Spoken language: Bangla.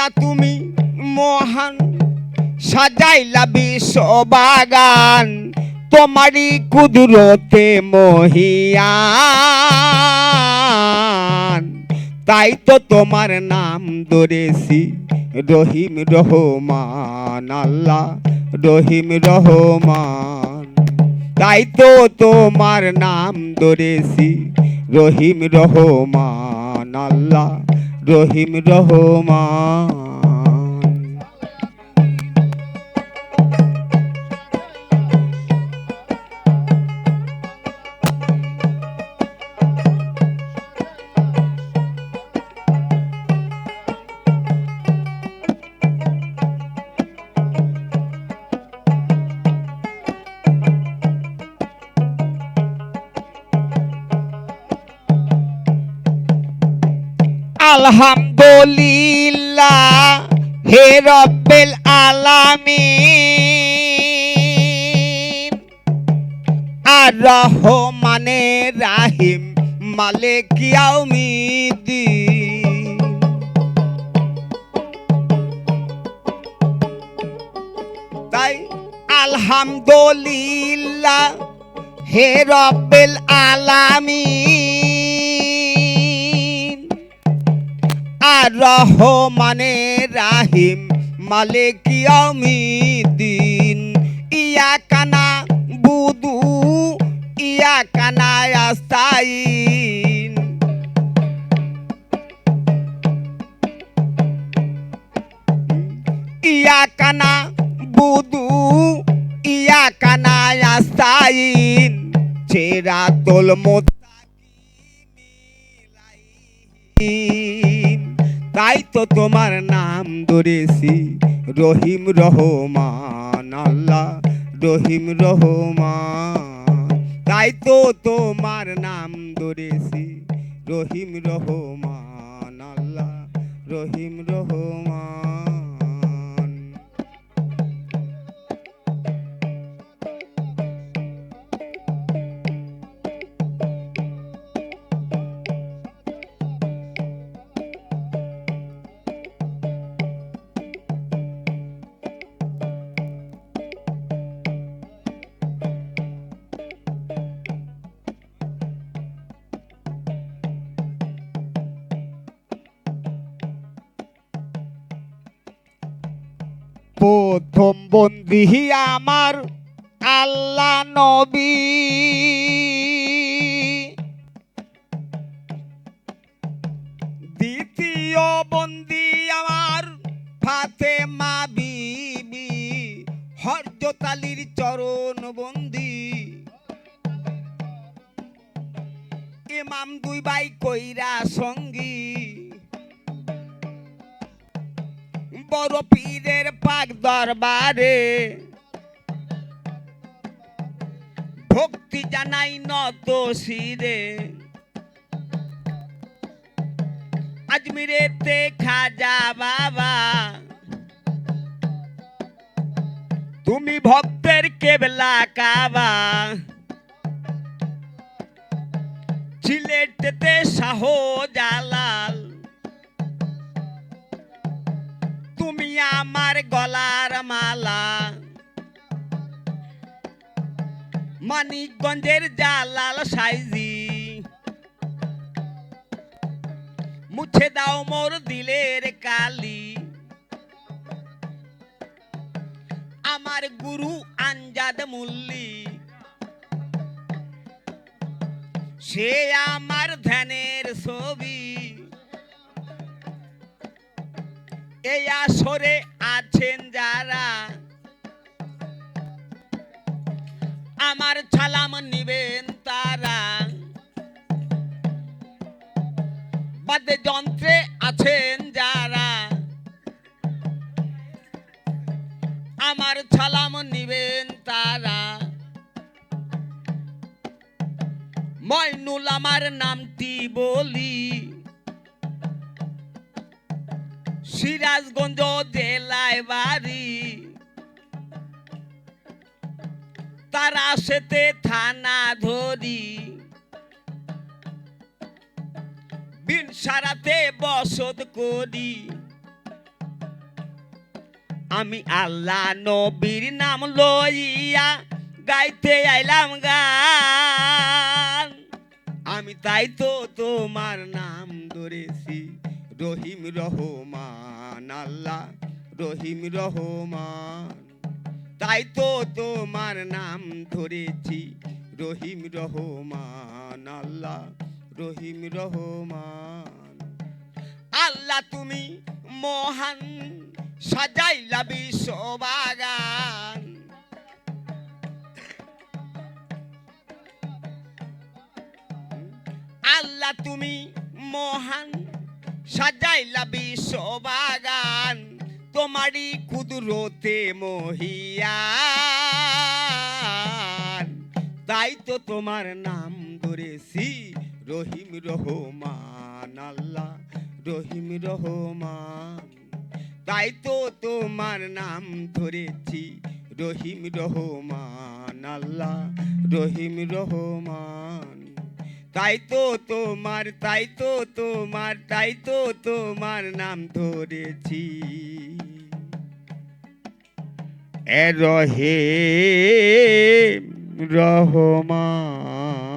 আল্লাহ তুমি মহান, সাজাইলা বিশ্ব বাগান, তোমারই কুদরতে মহিয়ান। তাই তো তোমার নাম ধরেছি রহিম রহমান, আল্লাহ রহিম রহমান। তাই তো তোমার নাম ধরেছি রহিম রহমান, আল্লাহ রহিম রহমান। আলহামদুলিল্লাহ হে রব্বিল আলামিন, আর রহমানে রাহিম মালিক ইয়াউমিদ্দিন। তাই আলহামদুলিল্লাহ হে রব্বিল আলামিন, আর রহমানে রাহিম মালিক ইয়াউমিদ্দিন। ইয়াকা নাবুদু ইয়াকা নাস্তাইন, ইয়াকা নাবুদু ইয়াকা নাস্তাইন, সিরাতুল মুস্তাকিম। তাই তো তোমার নাম ধরেছি রহিম রহমান, আল্লাহ রহিম রহমান। তাই তো তোমার নাম ধরেছি রহিম রহমান, আল্লাহ রহিম রহমান। প্রথম বন্দী আমার আল্লাহ নবী, দ্বিতীয় বন্দী আমার ফাতেমা বিবি, হযরত আলীর চরণ বন্দী। ইমাম দুই ভাই কইরা সঙ্গী, বড় পীরের পাক দরবারে ভক্তি জানাই নত শিরে। আজমিরেতে খাজা বাবা তুমি ভক্তের কেবলা কাবা, সিলেটেতে শাহজালাল তুমি আমার গলার মালা। মানিকগঞ্জের জালাল সাইজি মুছে দাও মোর দিলের কালি। আমার গুরু আনজাদ মুল্লি সে আমার ধ্যানের ছবি। এই আসরে আছেন যারা আমার সালাম নিবেন তারা। বাদ্য যন্ত্রে আছেন যারা আমার সালাম নিবেন তারা। ময়নুল আমার নামটি বলি, সিরাজগঞ্জ জেলায় বাড়ি, তারা সেতে থানা ধরি। বিনসারাতে বসত করি, আমি আল্লাহ নবীর নাম লইয়া গাইতে আইলাম গান আমি তাই তো তোমার নাম ধরেছি রহিম রহমান আল্লাহ রহিম রহমান তাই তো তোমার নাম ধরেছি রহিম রহমান আল্লাহ রহিম রহমান আল্লাহ তুমি মহান সাজাইলা বিশ্ববাগান আল্লাহ তুমি মহান সাজাইলা বিশ্ববাগান তোমারই কুদরতে মহিয়ান তাই তো তোমার নাম ধরেছি রহিম রহমান আল্লাহ রহিম রহমান তাই তো তোমার নাম ধরেছি রহিম রহমান আল্লাহ রহিম রহমান তাই তো তোমার নাম ধরেছি রহিম রহমান।